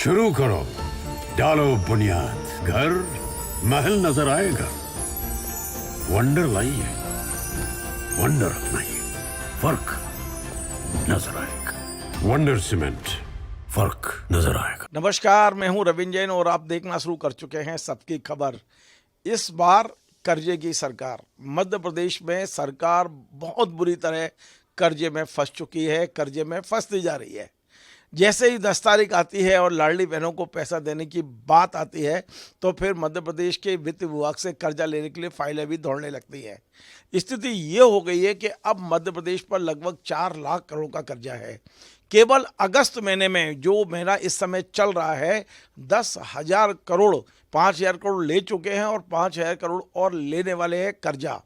शुरू करो, डालो बुनियाद, घर महल नजर आएगा। वंडर लाइए, वंडर अपनाइए, फर्क नजर आएगा। वंडर सीमेंट, फर्क नजर आएगा। नमस्कार, मैं हूं रविंद्र जैन और आप देखना शुरू कर चुके हैं सबकी खबर। इस बार कर्जे की सरकार, मध्य प्रदेश में सरकार बहुत बुरी तरह कर्जे में फंस चुकी है, कर्जे में फंसती जा रही है। जैसे ही 10 तारीख आती है और लाडली बहनों को पैसा देने की बात आती है तो फिर मध्य प्रदेश के वित्त विभाग से कर्जा लेने के लिए फाइलें भी दौड़ने लगती हैं। स्थिति ये हो गई है कि अब मध्य प्रदेश पर लगभग 4 लाख करोड़ का कर्जा है। केवल अगस्त महीने में, जो महीना इस समय चल रहा है, 10,000 करोड़, 5,000 करोड़ ले चुके हैं और 5,000 करोड़ और लेने वाले हैं कर्जा।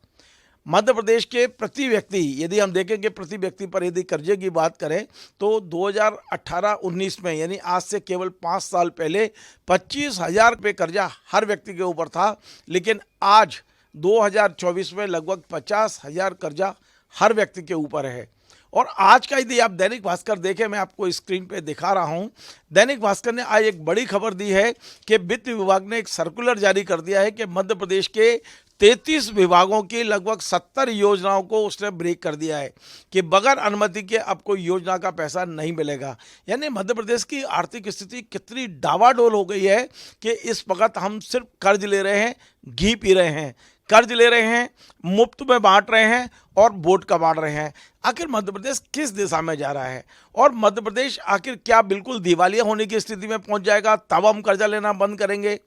मध्य प्रदेश के प्रति व्यक्ति, यदि हम देखें कि प्रति व्यक्ति पर यदि कर्जे की बात करें तो 2018-19 में, यानी आज से केवल 5 साल पहले 25,000 रुपये कर्जा हर व्यक्ति के ऊपर था, लेकिन आज 2024 में लगभग 50,000 कर्जा हर व्यक्ति के ऊपर है। और आज का यदि आप दैनिक भास्कर देखें, मैं आपको स्क्रीन पे दिखा रहा हूं, दैनिक भास्कर ने आज एक बड़ी खबर दी है कि वित्त विभाग ने एक सर्कुलर जारी कर दिया है कि मध्य प्रदेश के 33 विभागों की लगभग 70 योजनाओं को उसने ब्रेक कर दिया है कि बगैर अनुमति के अब कोई योजना का पैसा नहीं मिलेगा। यानी मध्य प्रदेश की आर्थिक स्थिति कितनी डावाडोल हो गई है कि इस वक्त हम सिर्फ कर्ज ले रहे हैं, घी पी रहे हैं, कर्ज ले रहे हैं, मुफ्त में बांट रहे हैं और वोट का बांट रहे हैं। आखिर मध्य प्रदेश किस दिशा में जा रहा है और मध्य प्रदेश आखिर क्या बिल्कुल दिवालिया होने की स्थिति में पहुंच जाएगा तब हम कर्जा लेना बंद करेंगे?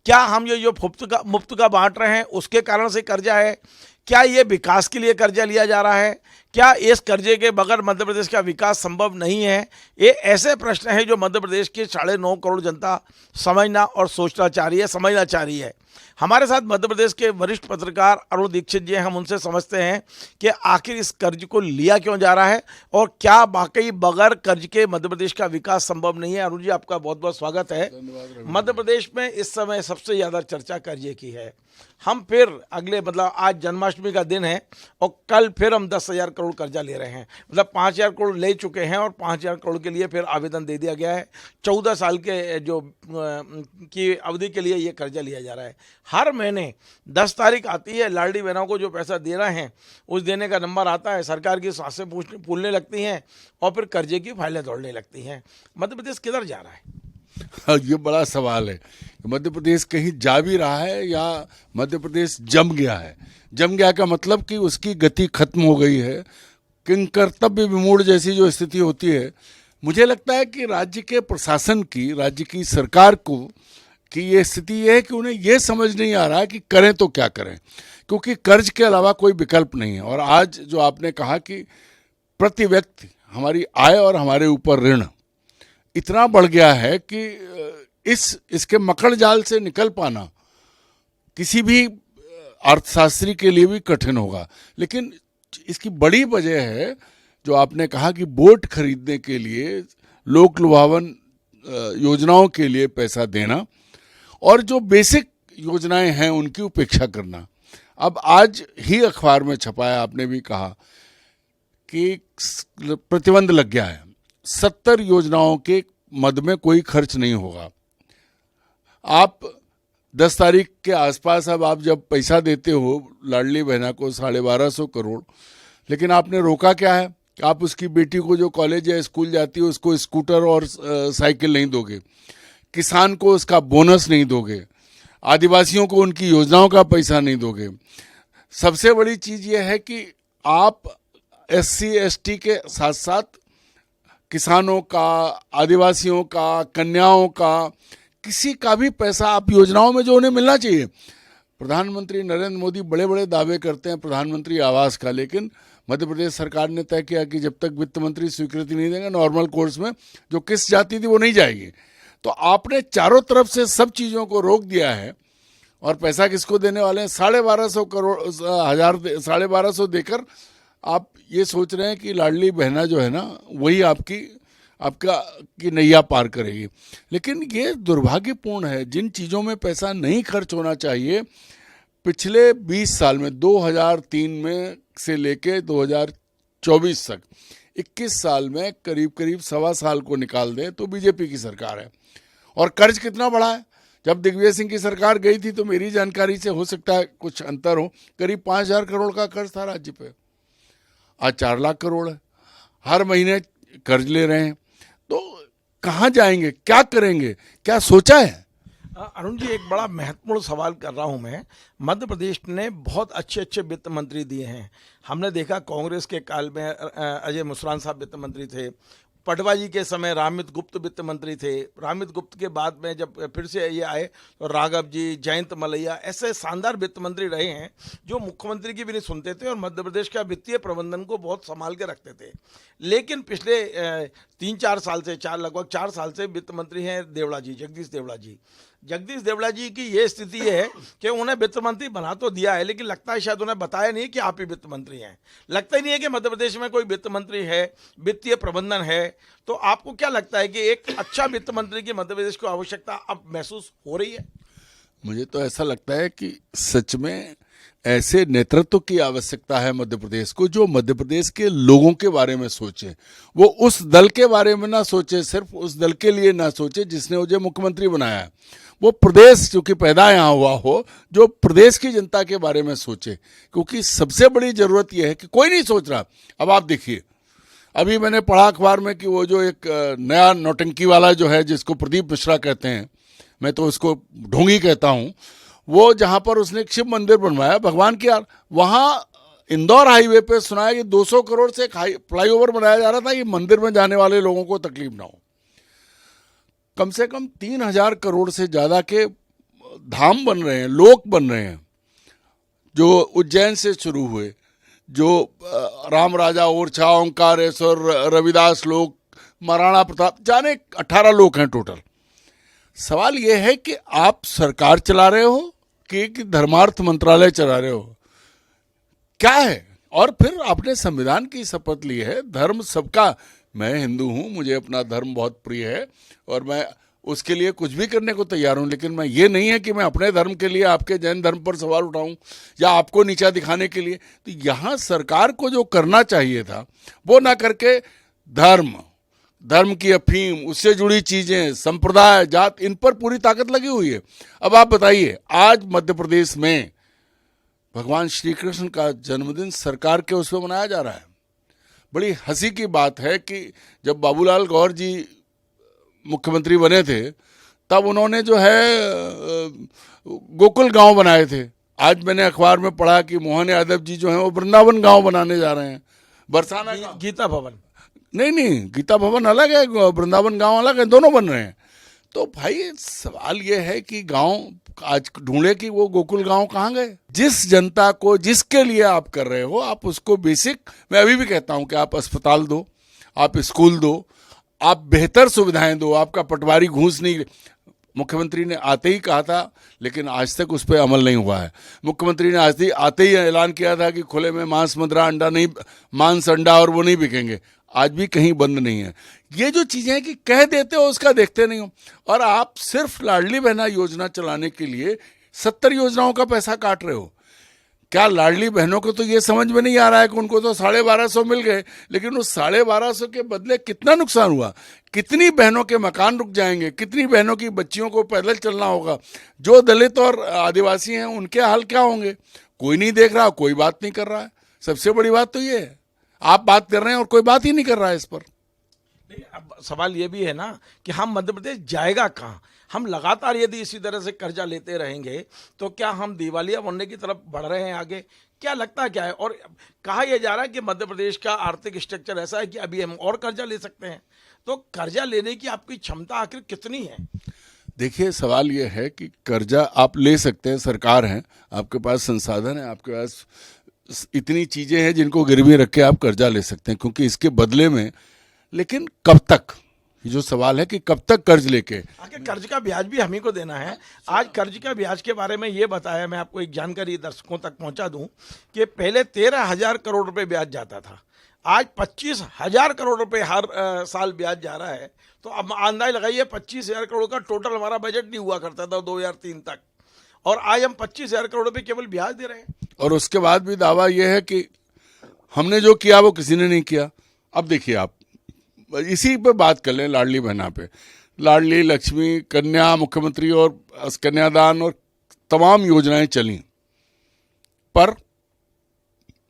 क्या हम ये जो मुफ्त का बांट रहे हैं उसके कारण से कर्जा है? क्या ये विकास के लिए कर्जा लिया जा रहा है? क्या इस कर्जे के बगैर मध्य प्रदेश का विकास संभव नहीं है? ये ऐसे प्रश्न हैं जो मध्य प्रदेश की 9.5 करोड़ जनता समझना और सोचना चाह रही है, समझना चाह रही है। हमारे साथ मध्य प्रदेश के वरिष्ठ पत्रकार अरुण दीक्षित जी हैं, हम उनसे समझते हैं कि आखिर इस कर्ज को लिया क्यों जा रहा है और क्या वाकई बगैर कर्ज के मध्य प्रदेश का विकास संभव नहीं है। अरुण जी, आपका बहुत बहुत स्वागत है। मध्य प्रदेश में इस समय सबसे ज़्यादा चर्चा कर्जे की है। हम फिर अगले, मतलब आज जन्माष्टमी का दिन है और कल फिर हम 10,000 करोड़ कर्जा ले रहे हैं, मतलब 5,000 करोड़ ले चुके हैं और 5,000 करोड़ के लिए फिर आवेदन दे दिया गया है। 14 साल के जो की अवधि के लिए ये कर्जा लिया जा रहा है। हर महीने 10 तारीख आती है, लाडली बहनों को जो पैसा देना है उस देने का नंबर आता है, सरकार की सांसें फूलने लगती हैं और फिर कर्जे की फाइलें दौड़ने लगती हैं। मध्य प्रदेश किधर जा रहा है? ये बड़ा सवाल है। मध्य प्रदेश कहीं जा भी रहा है या मध्य प्रदेश जम गया है? जम गया का मतलब कि उसकी गति खत्म हो गई है, किंग कर्तव्य विमूढ़ जैसी जो स्थिति होती है। मुझे लगता है कि राज्य के प्रशासन की, राज्य की सरकार को कि ये स्थिति ये है कि उन्हें ये समझ नहीं आ रहा कि करें तो क्या करें, क्योंकि कर्ज के अलावा कोई विकल्प नहीं है। और आज जो आपने कहा कि प्रति व्यक्ति हमारी आय और हमारे ऊपर ऋण इतना बढ़ गया है कि इसके मकड़ जाल से निकल पाना किसी भी अर्थशास्त्री के लिए भी कठिन होगा। लेकिन इसकी बड़ी वजह है जो आपने कहा कि वोट खरीदने के लिए, लोक लुभावन योजनाओं के लिए पैसा देना और जो बेसिक योजनाएं हैं उनकी उपेक्षा करना। अब आज ही अखबार में छपा है, आपने भी कहा कि प्रतिबंध लग गया है, 70 योजनाओं के मद में कोई खर्च नहीं होगा। आप 10 तारीख के आसपास अब आप जब पैसा देते हो लाडली बहना को 1250 करोड़, लेकिन आपने रोका क्या है? आप उसकी बेटी को जो कॉलेज या स्कूल जाती है उसको स्कूटर और साइकिल नहीं दोगे, किसान को उसका बोनस नहीं दोगे, आदिवासियों को उनकी योजनाओं का पैसा नहीं दोगे। सबसे बड़ी चीज़ यह है कि आप SC ST के साथ साथ किसानों का, आदिवासियों का, कन्याओं का, किसी का भी पैसा आप योजनाओं में जो उन्हें मिलना चाहिए। प्रधानमंत्री नरेंद्र मोदी बड़े बड़े दावे करते हैं प्रधानमंत्री आवास का, लेकिन मध्य प्रदेश सरकार ने तय किया कि जब तक वित्त मंत्री स्वीकृति नहीं देंगे नॉर्मल कोर्स में जो किस्त जाती थी वो नहीं जाएगी। तो आपने चारों तरफ से सब चीज़ों को रोक दिया है और पैसा किसको देने वाले हैं? 1250 करोड़, 1250 देकर आप ये सोच रहे हैं कि लाडली बहना जो है ना वही आपका की नैया पार करेगी। लेकिन ये दुर्भाग्यपूर्ण है, जिन चीज़ों में पैसा नहीं खर्च होना चाहिए पिछले 20 साल में, 2003 में से लेके 2024 तक 21 साल में करीब करीब 1.25 साल को निकाल दें तो बीजेपी की सरकार है। और कर्ज कितना बढ़ा है। जब दिग्विजय सिंह की सरकार गई थी तो मेरी जानकारी से, हो सकता है कुछ अंतर हो, करीब 5,000 करोड़ का कर्ज था राज्य पे, आज 4 लाख करोड़ है। हर महीने कर्ज ले रहे हैं, तो कहाँ जाएंगे, क्या करेंगे, क्या सोचा है? अरुण जी, एक बड़ा महत्वपूर्ण सवाल कर रहा हूं मैं। मध्य प्रदेश ने बहुत अच्छे अच्छे वित्त मंत्री दिए हैं। हमने देखा कांग्रेस के काल में अजय मुसरान साहब वित्त मंत्री थे, पटवा जी के समय रामित गुप्त वित्त मंत्री थे, रामित गुप्त के बाद में जब फिर से ये आए तो राघव जी, जयंत मलैया, ऐसे शानदार वित्त मंत्री रहे हैं जो मुख्यमंत्री की भी नहीं सुनते थे और मध्य प्रदेश का वित्तीय प्रबंधन को बहुत संभाल के रखते थे। लेकिन पिछले 3-4 साल से, लगभग 4 साल से वित्त मंत्री हैं देवड़ा जी, जगदीश देवड़ा जी। जगदीश देवड़ा जी की ये स्थिति है कि उन्हें वित्त मंत्री बना तो दिया है, लेकिन लगता है शायद उन्हें बताया नहीं कि आप ही वित्त मंत्री हैं। लगता ही नहीं है कि मध्य प्रदेश में कोई वित्त मंत्री है, वित्तीय प्रबंधन है। तो आपको क्या लगता है कि एक अच्छा वित्त मंत्री की मध्य प्रदेश को आवश्यकता अब महसूस हो रही है? मुझे तो ऐसा लगता है कि सच में ऐसे नेतृत्व की आवश्यकता है मध्य प्रदेश को, जो मध्य प्रदेश के लोगों के बारे में सोचे। वो उस दल के बारे में ना सोचे, सिर्फ उस दल के लिए ना सोचे जिसने मुझे मुख्यमंत्री बनाया है। वो प्रदेश जो कि पैदा यहाँ हुआ हो, जो प्रदेश की जनता के बारे में सोचे, क्योंकि सबसे बड़ी जरूरत यह है कि कोई नहीं सोच रहा। अब आप देखिए, अभी मैंने पढ़ा अखबार में कि वो जो एक नया नौटंकी वाला जो है, जिसको प्रदीप मिश्रा कहते हैं, मैं तो उसको ढोंगी कहता हूँ, वो जहाँ पर उसने एक शिव मंदिर बनवाया भगवान की यार, वहाँ इंदौर हाईवे पे सुनाया कि 200 करोड़ से एक फ्लाईओवर बनाया जा रहा था, ये मंदिर में जाने वाले लोगों को तकलीफ ना हो। कम से कम 3,000 करोड़ से ज़्यादा के धाम बन रहे हैं, लोक बन रहे हैं, जो उज्जैन से शुरू हुए, जो राम राजा ओरछा, ओंकारेश्वर, रविदास लोक, महाराणा प्रताप, जाने 18 लोक हैं टोटल। सवाल यह है कि आप सरकार चला रहे हो कि धर्मार्थ मंत्रालय चला रहे हो, क्या है? और फिर आपने संविधान की शपथ ली है, धर्म सबका। मैं हिंदू हूं, मुझे अपना धर्म बहुत प्रिय है और मैं उसके लिए कुछ भी करने को तैयार हूं, लेकिन मैं ये नहीं है कि मैं अपने धर्म के लिए आपके जैन धर्म पर सवाल उठाऊं या आपको नीचा दिखाने के लिए। तो यहाँ सरकार को जो करना चाहिए था वो ना करके धर्म की अफीम, उससे जुड़ी चीजें, संप्रदाय, जात, इन पर पूरी ताकत लगी हुई है। अब आप बताइए, आज मध्य प्रदेश में भगवान श्री कृष्ण का जन्मदिन सरकार के उसमें मनाया जा रहा है। बड़ी हंसी की बात है कि जब बाबूलाल गौर जी मुख्यमंत्री बने थे, तब उन्होंने जो है गोकुल गांव बनाए थे। आज मैंने अखबार में पढ़ा कि मोहन यादव जी जो हैं वो वृंदावन गांव बनाने जा रहे हैं, बरसाना गीता भवन। नहीं, गीता भवन अलग है, वृंदावन गांव अलग है, दोनों बन रहे हैं। तो भाई सवाल ये है कि गांव आज ढूंढे कि वो गोकुल गांव कहाँ गए। जिस जनता को, जिसके लिए आप कर रहे हो, आप उसको बेसिक, मैं अभी भी कहता हूं कि आप अस्पताल दो, आप स्कूल दो, आप बेहतर सुविधाएं दो। आपका पटवारी घूस नहीं, मुख्यमंत्री ने आते ही कहा था, लेकिन आज तक उस पर अमल नहीं हुआ है। मुख्यमंत्री ने आते ही ऐलान किया था कि खुले में मांस, मदिरा, अंडा नहीं, मांस, अंडा और वो नहीं बिकेंगे, आज भी कहीं बंद नहीं है। ये जो चीजें हैं कि कह देते हो, उसका देखते नहीं हो। और आप सिर्फ लाडली बहना योजना चलाने के लिए 70 योजनाओं का पैसा काट रहे हो। क्या लाडली बहनों को तो ये समझ में नहीं आ रहा है कि उनको तो 1250 मिल गए, लेकिन उस 1250 के बदले कितना नुकसान हुआ, कितनी बहनों के मकान रुक जाएंगे, कितनी बहनों की बच्चियों को पैदल चलना होगा, जो दलित और आदिवासी हैं उनके हाल क्या होंगे। कोई नहीं देख रहा, कोई बात नहीं कर रहा है। सबसे बड़ी बात तो ये है, आप बात कर रहे हैं और कोई बात ही नहीं कर रहा है इस पर। अब सवाल ये भी है ना कि हम मध्य प्रदेश जाएगा कहाँ? हम लगातार यदि इसी तरह से कर्जा लेते रहेंगे तो क्या हम दिवालिया बनने की तरफ बढ़ रहे हैं आगे? क्या लगता है क्या है? और कहा यह जा रहा है कि मध्य प्रदेश का आर्थिक स्ट्रक्चर ऐसा है कि अभी हम और कर्जा ले सकते हैं। तो कर्जा लेने की आपकी क्षमता आखिर कितनी है? देखिए, सवाल यह है कि कर्जा आप ले सकते हैं, सरकार है, आपके पास संसाधन है, आपके पास इतनी चीजें हैं जिनको गिरवी रख के आप कर्जा ले सकते हैं, क्योंकि इसके बदले में, लेकिन कब तक, ये जो सवाल है कि कब तक कर्ज लेके, आखिर कर्ज का ब्याज भी हम ही को देना है। आज कर्ज का ब्याज के बारे में ये बताया, मैं आपको एक जानकारी दर्शकों तक पहुंचा दूं कि पहले 13,000 करोड़ रुपए ब्याज जाता था, आज 25,000 करोड़ रुपए हर साल ब्याज जा रहा है। तो अब अंदाज लगाइए, 25,000 करोड़ का टोटल हमारा बजट नहीं हुआ करता था 2003 तक, और आज हम 25,000 करोड़ रुपए केवल ब्याज दे रहे हैं। और उसके बाद भी दावा यह है कि हमने जो किया वो किसी ने नहीं किया। अब देखिए, आप इसी पे बात कर लें, लाडली बहना पे। लाडली लक्ष्मी, कन्या मुख्यमंत्री और कन्यादान और तमाम योजनाएं चली, पर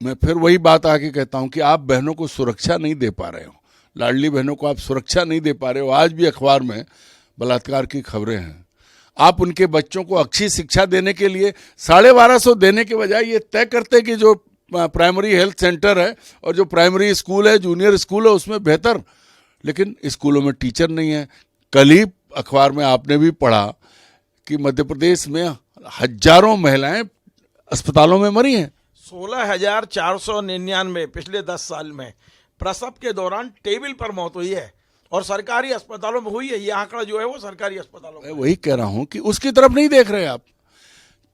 मैं फिर वही बात आके कहता हूं कि आप बहनों को सुरक्षा नहीं दे पा रहे हो, लाडली बहनों को आप सुरक्षा नहीं दे पा रहे हो। आज भी अखबार में बलात्कार की खबरें हैं। आप उनके बच्चों को अच्छी शिक्षा देने के लिए 1250 देने के बजाय ये तय करते कि जो प्राइमरी हेल्थ सेंटर है और जो प्राइमरी स्कूल है, जूनियर स्कूल है, उसमें बेहतर, लेकिन स्कूलों में टीचर नहीं है। कल ही अखबार में आपने भी पढ़ा कि मध्य प्रदेश में हजारों महिलाएं अस्पतालों में मरी हैं। 16,499 पिछले 10 साल में प्रसव के दौरान टेबल पर मौत हुई है और सरकारी अस्पतालों में हुई है। ये आंकड़ा जो है वो सरकारी अस्पतालों में। मैं वही कह रहा हूं कि उसकी तरफ नहीं देख रहे आप।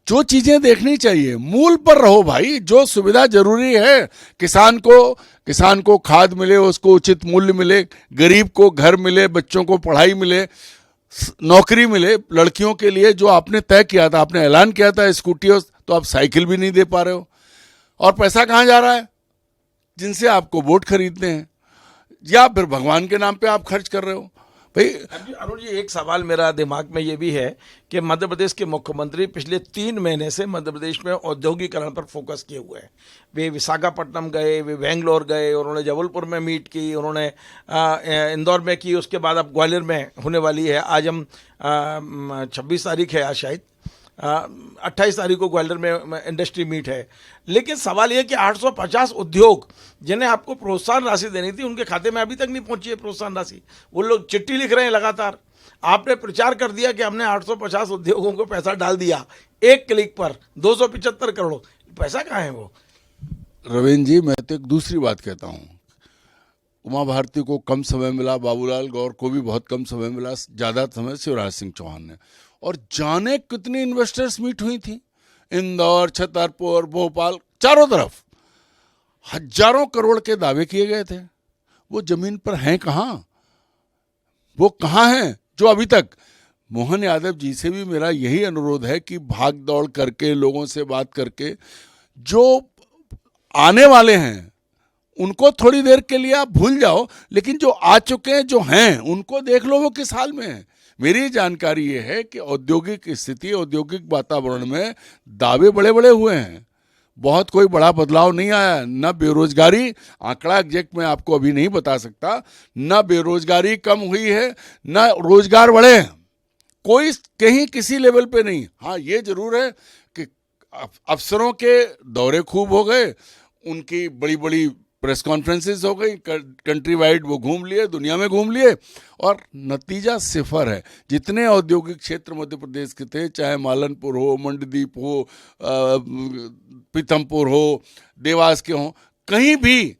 जो चीजें देखनी चाहिए मूल पर रहो भाई। जो सुविधा जरूरी है, किसान को खाद मिले, उसको उचित मूल्य मिले, गरीब को घर मिले, बच्चों को पढ़ाई मिले, नौकरी मिले। लड़कियों के लिए जो आपने तय किया था, आपने ऐलान किया था स्कूटी, तो आप साइकिल भी नहीं दे पा रहे हो। और पैसा कहाँ जा रहा है? जिनसे आपको वोट खरीदते हैं या फिर भगवान के नाम पे आप खर्च कर रहे हो भाई। अरुण जी, एक सवाल मेरा दिमाग में ये भी है कि मध्य प्रदेश के मुख्यमंत्री पिछले 3 महीने से मध्य प्रदेश में औद्योगिकरण पर फोकस किए हुए हैं। वे विशाखापट्टनम गए, वे बेंगलोर गए, उन्होंने जबलपुर में मीट की, उन्होंने इंदौर में की, उसके बाद अब ग्वालियर में होने वाली है। आज हम 26 तारीख है, आज शायद 28 तारीख को ग्वालियर में इंडस्ट्री मीट है। लेकिन सवाल यह कि 850 उद्योग जिन्हें आपको प्रोत्साहन राशि देनी थी, उनके खाते में अभी तक नहीं पहुंची है प्रोत्साहन राशि। वो लोग चिट्ठी लिख रहे हैं लगातार। आपने प्रचार कर दिया कि हमने 850 उद्योगों को पैसा डाल दिया, एक क्लिक पर 275 करोड़। पैसा कहाँ है वो? रविंद्र जी, मैं तो एक दूसरी बात कहता हूँ। उमा भारती को कम समय मिला, बाबूलाल गौर को भी बहुत कम समय मिला, ज़्यादा समय शिवराज सिंह चौहान ने। और जाने कितनी इन्वेस्टर्स मीट हुई थी, इंदौर, छतरपुर, भोपाल, चारों तरफ हजारों करोड़ के दावे किए गए थे। वो जमीन पर हैं कहाँ? वो कहाँ हैं जो अभी तक? मोहन यादव जी से भी मेरा यही अनुरोध है कि भाग दौड़ करके, लोगों से बात करके, जो आने वाले हैं उनको थोड़ी देर के लिए आप भूल जाओ, लेकिन जो आ चुके हैं, जो हैं, उनको देख लो वो किस हाल में है। मेरी जानकारी ये है कि औद्योगिक स्थिति, औद्योगिक वातावरण में दावे बड़े बड़े हुए हैं, बहुत कोई बड़ा बदलाव नहीं आया। न बेरोजगारी, आंकड़ा एग्जैक्ट मैं आपको अभी नहीं बता सकता, न बेरोजगारी कम हुई है, न रोजगार बढ़े हैं, कोई कहीं किसी लेवल पे नहीं। हाँ, ये जरूर है कि अफसरों के दौरे खूब हो गए, उनकी बड़ी बड़ी प्रेस कॉन्फ्रेंसेस हो गई, कंट्री वाइड वो घूम लिए, दुनिया में घूम लिए, और नतीजा सिफर है। जितने औद्योगिक क्षेत्र मध्य प्रदेश के थे, चाहे मालनपुर हो, मंडदीप हो, पीथमपुर हो, देवास के हों, कहीं भी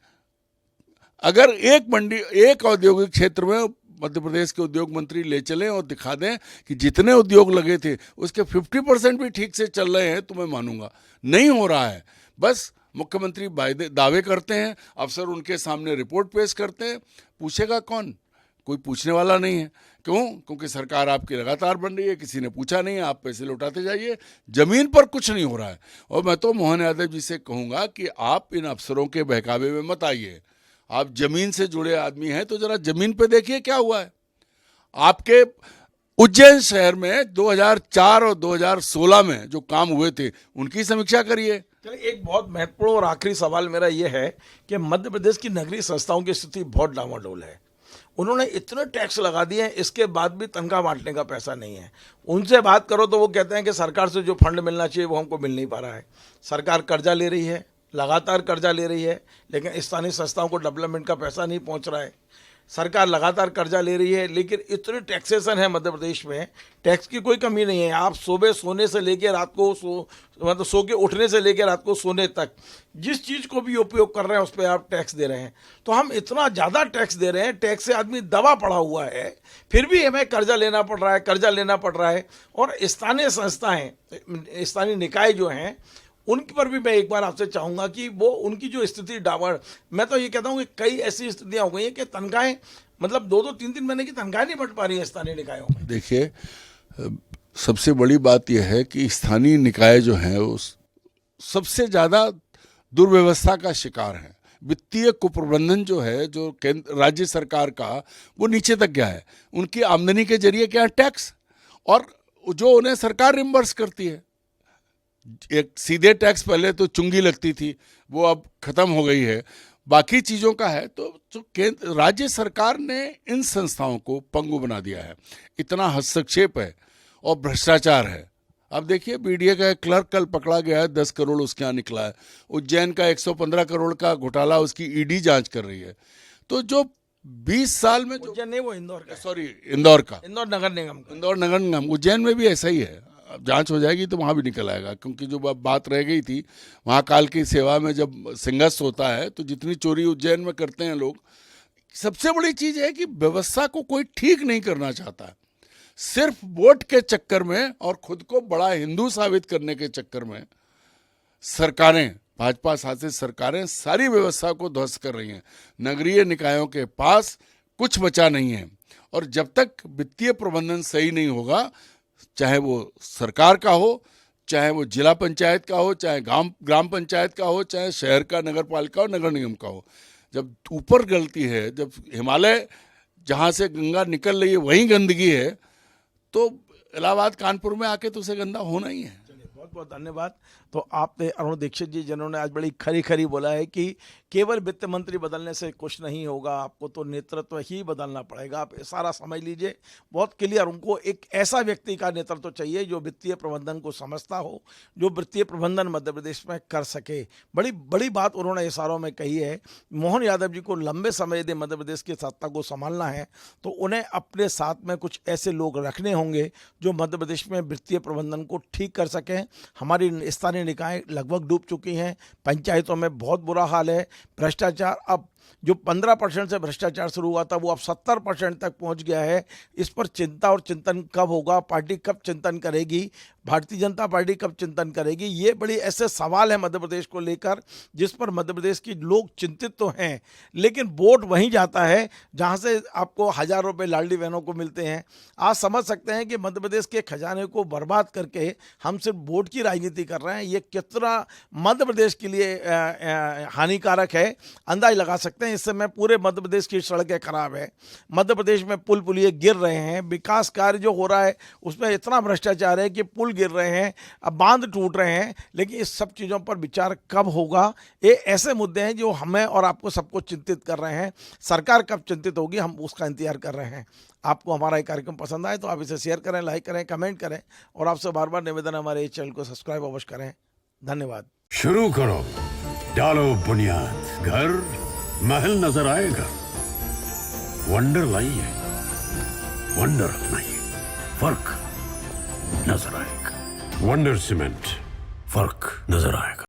अगर एक औद्योगिक क्षेत्र में मध्य प्रदेश के उद्योग मंत्री ले चलें और दिखा दें कि जितने उद्योग लगे थे उसके 50% भी ठीक से चल रहे हैं, तो मैं मानूंगा। नहीं हो रहा है। बस मुख्यमंत्री दावे करते हैं, अफसर उनके सामने रिपोर्ट पेश करते हैं, पूछेगा कौन? कोई पूछने वाला नहीं है। क्यों? क्योंकि सरकार आपकी लगातार बन रही है, किसी ने पूछा नहीं है, आप पैसे लौटाते जाइए, जमीन पर कुछ नहीं हो रहा है। और मैं तो मोहन यादव जी से कहूँगा कि आप इन अफसरों के बहकावे में मत आइए। आप जमीन से जुड़े आदमी हैं तो जरा जमीन पे देखिए क्या हुआ है। आपके उज्जैन शहर में 2004 और 2016 में जो काम हुए थे, उनकी समीक्षा करिए। चलिए, एक बहुत महत्वपूर्ण और आखिरी सवाल मेरा ये है कि मध्य प्रदेश की नगरीय संस्थाओं की स्थिति बहुत डामाडोल है। उन्होंने इतने टैक्स लगा दिए हैं, इसके बाद भी तनख्वाह बांटने का पैसा नहीं है। उनसे बात करो तो वो कहते हैं कि सरकार से जो फंड मिलना चाहिए वो हमको मिल नहीं पा रहा है। सरकार कर्जा ले रही है, लगातार कर्जा ले रही है, लेकिन स्थानीय संस्थाओं को डेवलपमेंट का पैसा नहीं पहुंच रहा है। सरकार लगातार कर्जा ले रही है, लेकिन इतने टैक्सेशन है मध्य प्रदेश में, टैक्स की कोई कमी नहीं है। आप सुबह सोने से लेकर रात को सो के उठने से लेकर रात को सोने तक जिस चीज़ को भी उपयोग कर रहे हैं उस पर आप टैक्स दे रहे हैं। तो हम इतना ज़्यादा टैक्स दे रहे हैं, टैक्स से आदमी दबा पड़ा हुआ है, फिर भी हमें कर्जा लेना पड़ रहा है। और स्थानीय संस्थाएँ, स्थानीय निकाय जो हैं, उनके पर भी मैं एक बार आपसे चाहूँगा कि वो उनकी जो स्थिति मैं तो ये कहता हूँ कि कई ऐसी स्थितियाँ हो गई हैं कि तनख्वाहें, मतलब 2-2, 3-3 महीने की तनख्वाहें नहीं बढ़ पा रही है स्थानीय निकायों में। देखिए, सबसे बड़ी बात यह है कि स्थानीय निकाय जो हैं वो सबसे ज़्यादा दुर्व्यवस्था का शिकार हैं। वित्तीय कुप्रबंधन जो है, जो केंद्र राज्य सरकार का, वो नीचे तक गया है। उनकी आमदनी के जरिए क्या टैक्स, और जो उन्हें सरकार रिम्बर्स करती है। एक सीधे टैक्स पहले तो चुंगी लगती थी, वो अब खत्म हो गई है, बाकी चीज़ों का है। तो जो केंद्र राज्य सरकार ने इन संस्थाओं को पंगु बना दिया है। इतना हस्तक्षेप है और भ्रष्टाचार है। अब देखिए, बीडीए का एक क्लर्क कल पकड़ा गया है, 10 करोड़ उसके यहाँ निकला है। उज्जैन का 115 करोड़ का घोटाला उसकी ईडी जांच कर रही है। तो जो 20 साल में जो, उज्जैन नहीं, वो इंदौर का, सॉरी इंदौर का, इंदौर नगर निगम का। इंदौर नगर निगम, उज्जैन में भी ऐसा ही है। अब जांच हो जाएगी तो वहाँ भी निकल आएगा, क्योंकि जो बात रह गई थी, महाकाल की सेवा में जब सिंहस्थ होता है तो जितनी चोरी उज्जैन में करते हैं लोग, सबसे बड़ी चीज़ है कि व्यवस्था को कोई ठीक नहीं करना चाहता। सिर्फ वोट के चक्कर में और खुद को बड़ा हिंदू साबित करने के चक्कर में सरकारें, भाजपा शासित सरकारें सारी व्यवस्था को ध्वस्त कर रही हैं। नगरीय निकायों के पास कुछ बचा नहीं है, और जब तक वित्तीय प्रबंधन सही नहीं होगा, चाहे वो सरकार का हो, चाहे वो जिला पंचायत का हो, चाहे ग्राम पंचायत का हो, चाहे शहर का नगर पालिका और नगर निगम का हो, जब ऊपर गलती है, जब हिमालय जहाँ से गंगा निकल रही है वहीं गंदगी है, तो इलाहाबाद कानपुर में आके तो उसे गंदा होना ही है। बहुत बहुत धन्यवाद। तो आपने अरुण दीक्षित जी, जिन्होंने आज बड़ी खरी खरी बोला है कि केवल वित्त मंत्री बदलने से कुछ नहीं होगा, आपको तो नेतृत्व ही बदलना पड़ेगा। आप सारा समझ लीजिए, बहुत क्लियर। उनको एक ऐसा व्यक्ति का नेतृत्व चाहिए जो वित्तीय प्रबंधन को समझता हो, जो वित्तीय प्रबंधन मध्य प्रदेश में कर सके। बड़ी बड़ी बात उन्होंने इशारों में कही है। मोहन यादव जी को लंबे समय यदि मध्य प्रदेश की सत्ता को संभालना है तो उन्हें अपने साथ में कुछ ऐसे लोग रखने होंगे जो मध्य प्रदेश में वित्तीय प्रबंधन को ठीक कर सकें। हमारी स्थानीय निकाय लगभग डूब चुकी हैं, पंचायतों में बहुत बुरा हाल है। भ्रष्टाचार अब जो 15% से भ्रष्टाचार शुरू हुआ था वो अब 70% तक पहुंच गया है। इस पर चिंता और चिंतन कब होगा, पार्टी कब चिंतन करेगी, भारतीय जनता पार्टी कब चिंतन करेगी, ये बड़ी ऐसे सवाल है मध्य प्रदेश को लेकर जिस पर मध्य प्रदेश के लोग चिंतित तो हैं, लेकिन वोट वहीं जाता है जहां से आपको 1000 रुपये लाडली बहनों को मिलते हैं। आप समझ सकते हैं कि मध्य प्रदेश के खजाने को बर्बाद करके हम सिर्फ वोट की राजनीति कर रहे हैं। ये कितना मध्य प्रदेश के लिए हानिकारक है अंदाज लगा सकते हैं। इस समय पूरे मध्य प्रदेश की सड़कें खराब है, मध्य प्रदेश में पुल पुलिये गिर रहे हैं, विकास कार्य जो हो रहा है उसमें इतना भ्रष्टाचार है कि पुल गिर रहे हैं, अब बांध टूट रहे हैं। लेकिन इस सब चीज़ों पर विचार कब होगा? ये ऐसे मुद्दे हैं जो हमें और आपको सबको चिंतित कर रहे हैं। सरकार कब चिंतित होगी, हम उसका इंतजार कर रहे हैं। आपको हमारा ये कार्यक्रम पसंद आए तो आप इसे शेयर करें, लाइक करें, कमेंट करें, और आपसे बार बार निवेदन है हमारे चैनल को सब्सक्राइब अवश्य करें। धन्यवाद। शुरू करो, डालो बुनियाद, घर महल नजर आएगा। वंडर लाइए, वंडर अपनाइए, फर्क नजर आएगा। वंडर सीमेंट, फर्क नजर आएगा।